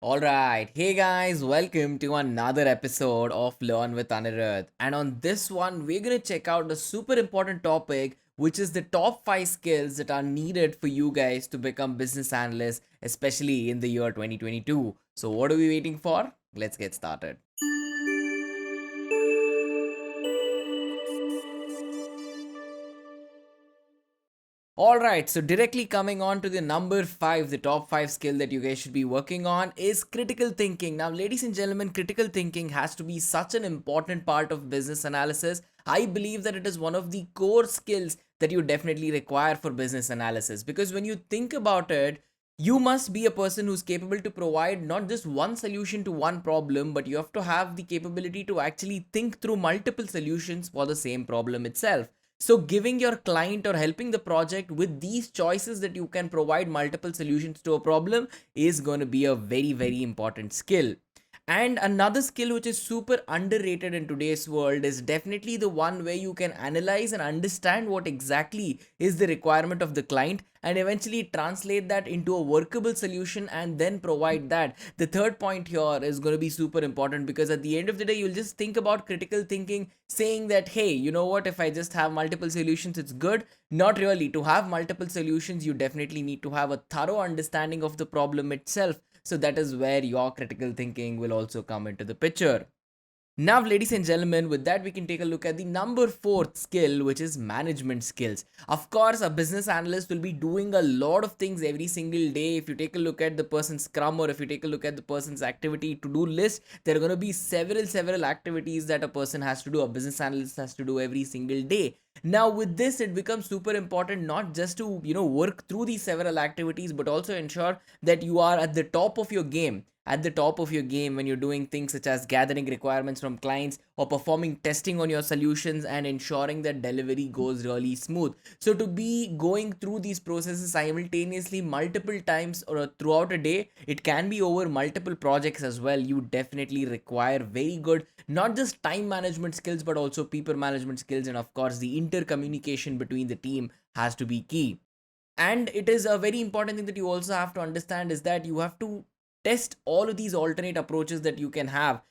Alright, hey guys, welcome to another episode of Learn with Anirudh. And on this one, we're gonna check out a super important topic, which is the top 5 skills that are needed for you guys to become business analysts, especially in the year 2022. So, what are we waiting for? Let's get started. All right, so directly coming on to the number 5, the top 5 skill that you guys should be working on is critical thinking. Now, ladies and gentlemen, critical thinking has to be such an important part of business analysis. I believe that it is one of the core skills that you definitely require for business analysis because when you think about it, you must be a person who's capable to provide not just one solution to one problem, but you have to have the capability to actually think through multiple solutions for the same problem itself. So, giving your client or helping the project with these choices that you can provide multiple solutions to a problem is going to be a very, very important skill. And another skill which is super underrated in today's world is definitely the one where you can analyze and understand what exactly is the requirement of the client and eventually translate that into a workable solution and then provide that. The third point here is going to be super important because at the end of the day, you'll just think about critical thinking, saying that, hey, you know what, if I just have multiple solutions, it's good. Not really. To have multiple solutions, you definitely need to have a thorough understanding of the problem itself, so that is where your critical thinking will also come into the picture. Now, ladies and gentlemen, with that, we can take a look at the number fourth skill, which is management skills. Of course, a business analyst will be doing a lot of things every single day. If you take a look at the person's scrum or if you take a look at the person's activity to do list, there are going to be several activities that a person has to do, a business analyst has to do every single day. Now, with this, it becomes super important not just to, work through these several activities, but also ensure that you are at the top of your game when you're doing things such as gathering requirements from clients or performing testing on your solutions and ensuring that delivery goes really smooth. So to be going through these processes simultaneously multiple times or throughout a day, it can be over multiple projects as well. You definitely require very good not just time management skills but also people management skills, and of course the intercommunication between the team has to be key. And it is a very important thing that you also have to understand is that you have to test all of these alternate approaches that you can have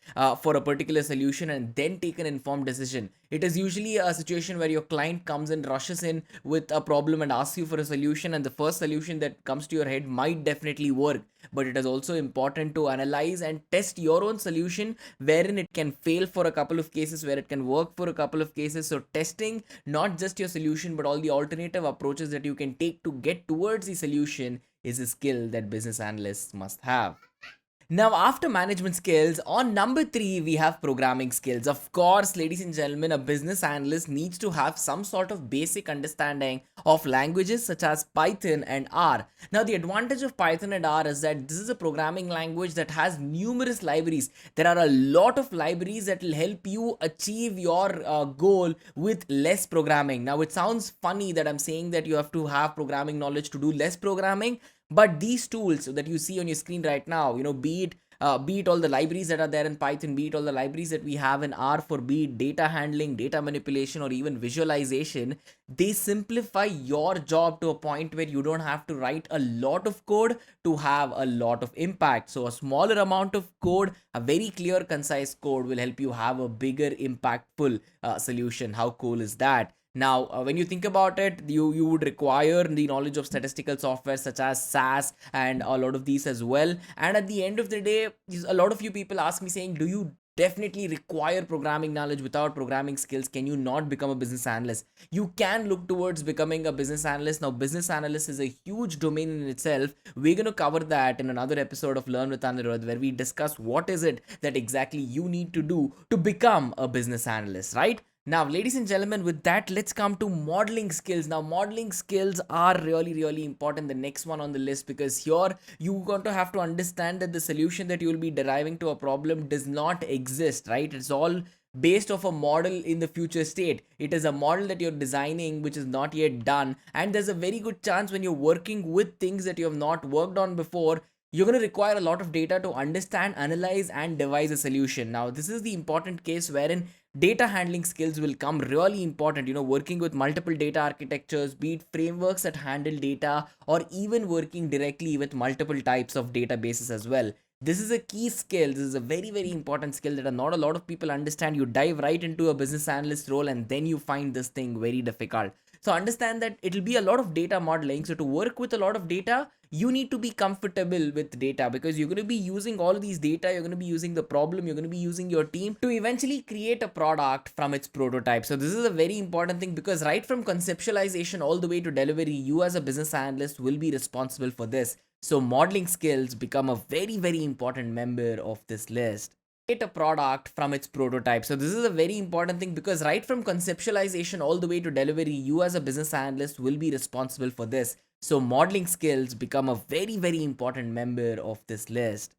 for a particular solution and then take an informed decision. It is usually a situation where your client comes and rushes in with a problem and asks you for a solution, and the first solution that comes to your head might definitely work, but it is also important to analyze and test your own solution wherein it can fail for a couple of cases, where it can work for a couple of cases. So testing not just your solution but all the alternative approaches that you can take to get towards the solution is a skill that business analysts must have. Now, after management skills, on number 3, we have programming skills. Of course, ladies and gentlemen, a business analyst needs to have some sort of basic understanding of languages such as Python and R. Now, the advantage of Python and R is that this is a programming language that has numerous libraries. There are a lot of libraries that will help you achieve your goal with less programming. Now, it sounds funny that I'm saying that you have to have programming knowledge to do less programming, but these tools that you see on your screen right now, be it all the libraries that are there in Python, be it all the libraries that we have in R for be it data handling, data manipulation, or even visualization, they simplify your job to a point where you don't have to write a lot of code to have a lot of impact. So a smaller amount of code, a very clear, concise code will help you have a bigger, impactful solution. How cool is that? Now, when you think about it, you would require the knowledge of statistical software such as SAS and a lot of these as well. And at the end of the day, a lot of you people ask me saying, do you definitely require programming knowledge? Without programming skills, can you not become a business analyst? You can look towards becoming a business analyst. Now, business analyst is a huge domain in itself. We're going to cover that in another episode of Learn with Anirudh, where we discuss what is it that exactly you need to do to become a business analyst, right? Now, ladies and gentlemen, with that, let's come to modeling skills. Now, modeling skills are really important. The next one on the list, because here you're going to have to understand that the solution that you will be deriving to a problem does not exist, right? It's all based off a model in the future state. It is a model that you're designing which is not yet done, and there's a very good chance when you're working with things that you have not worked on before, you're going to require a lot of data to understand, analyze, and devise a solution. Now, this is the important case wherein data handling skills will come really important. Working with multiple data architectures, be it frameworks that handle data, or even working directly with multiple types of databases as well. This is a key skill. This is a very, very important skill that not a lot of people understand. You dive right into a business analyst role and then you find this thing very difficult. So understand that it'll be a lot of data modeling. So to work with a lot of data, you need to be comfortable with data, because you're going to be using all of these data. You're going to be using the problem. You're going to be using your team to eventually create a product from its prototype. So this is a very important thing, because right from conceptualization all the way to delivery, you as a business analyst will be responsible for this. So modeling skills become a very, very important member of this list. Create a product from its prototype. So this is a very important thing, because right from conceptualization all the way to delivery, you as a business analyst will be responsible for this. So modeling skills become a very, very important member of this list.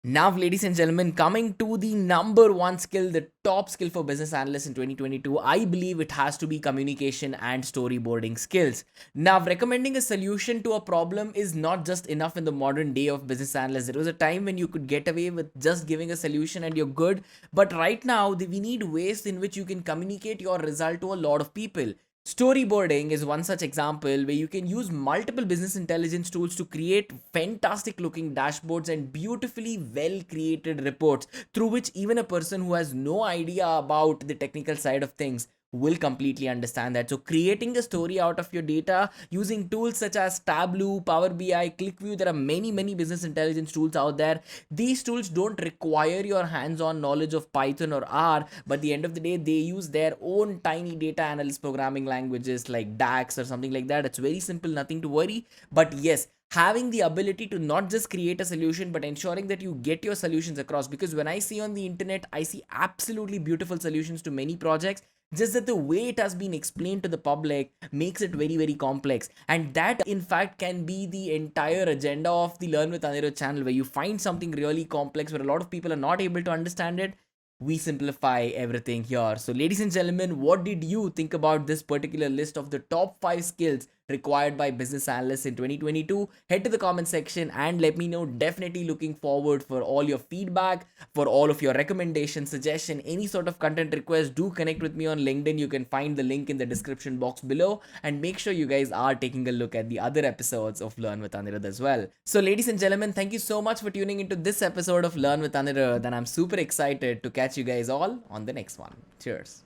Now, ladies and gentlemen, coming to the number one skill, the top skill for business analysts in 2022, I believe it has to be communication and storyboarding skills. Now, recommending a solution to a problem is not just enough in the modern day of business analysts. There was a time when you could get away with just giving a solution and you're good. But right now, we need ways in which you can communicate your result to a lot of people. Storyboarding is one such example where you can use multiple business intelligence tools to create fantastic looking dashboards and beautifully well created reports through which even a person who has no idea about the technical side of things will completely understand that. So creating a story out of your data using tools such as Tableau, Power BI, ClickView, there are many business intelligence tools out there. These tools don't require your hands-on knowledge of Python or R, but at the end of the day, they use their own tiny data analyst programming languages like DAX or something like that. It's very simple, nothing to worry. But yes, having the ability to not just create a solution but ensuring that you get your solutions across, because when I see on the internet, I see absolutely beautiful solutions to many projects, just that the way it has been explained to the public makes it very complex. And that in fact can be the entire agenda of the Learn with Anirudh channel, where you find something really complex where a lot of people are not able to understand it. We simplify everything here. So ladies and gentlemen, what did you think about this particular list of the top 5 skills required by business analysts in 2022? Head to the comment section and let me know. Definitely looking forward for all your feedback, for all of your recommendations, suggestion, any sort of content request. Do connect with me on LinkedIn. You can find the link in the description box below, and make sure you guys are taking a look at the other episodes of Learn with Anirudh as well. So ladies and gentlemen, thank you so much for tuning into this episode of Learn with Anirudh, and I'm super excited to catch you guys all on the next one. Cheers.